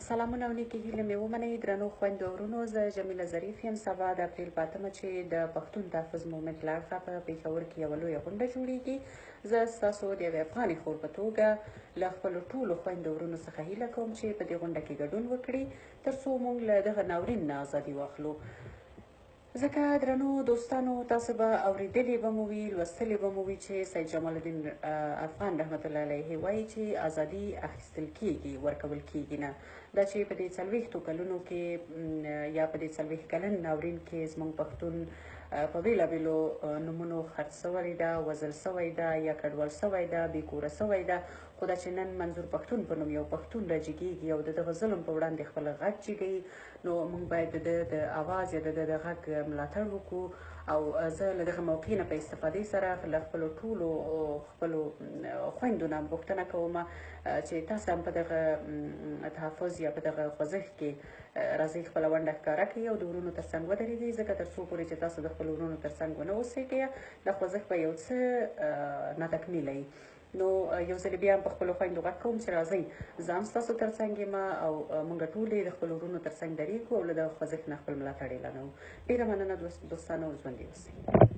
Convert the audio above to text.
سلامونه او نیکې هیلې مې ومنئ درنو خویندو ورونو زه جمیله ظریف یم. سبا د اپریل په 8 چې د پښتون تحفظ مومنټ له اړخه په پېښور کې یوه لویه غونډه جوړیږي. زه ستاسو د یوې افغانې خور په توګه له خپلو ټولو خویندو ورونو څخه هیله کوم چې په دې غونډه کې ګډون وکړي تر څو موږ له دغه ناورین نه ازادي واخلو. ځکه درنو دوستانو تاسو به اورېدلې به مو وي لوستلې به مو وي چې سید جمال الدین افغان رحمت الله علیه وایي چې ازادي اخیستل کیږي ورکول کیږي نه. دا چې په دې 40 کلونو کې یا په دې 40 کلن ناورین کې زموږ پښتون په بېلابېلو نومونو خرڅ سوی ده، وژل سوی ده یا کډوال سوی ده، بېکوره سوی ده. خو دا چې نن منظور پښتون په نوم یو پښتون راجګېږي او د دغه ظلم په وړاندې خپل غږ جګوي، نو موږ باید د اواز یا د غږ ملاتړ وکړو. او زه له دغه موقع نه په استفادې سره له خپلو ټولو خپلو خویندو نه پوښتنه کوم چې تاسو هم په دغه تحفظ یا په دغه خوځښت کې راځئ خپله ونډه ښکاره کړئ او د ورونو تر څنګ ودرېږئ، ځکه تر څو پورې چې تاسو د خپلو ورونو تر څنګ ونه اوسېږئ دا خوځښت به یو څه ناتکمیله وي. نو یو ځل بیا هم په خپلو خویندو غږ کوم چې راځئ زه هم ستاسو تر څنګ یم او موږ ټولې د خپلو ورونو تر څنګ درېږو او له دغه خوځښت نه خپل ملاتړ اعلانوو. ډېره مننه دوستانو، ژوندي اوسئ.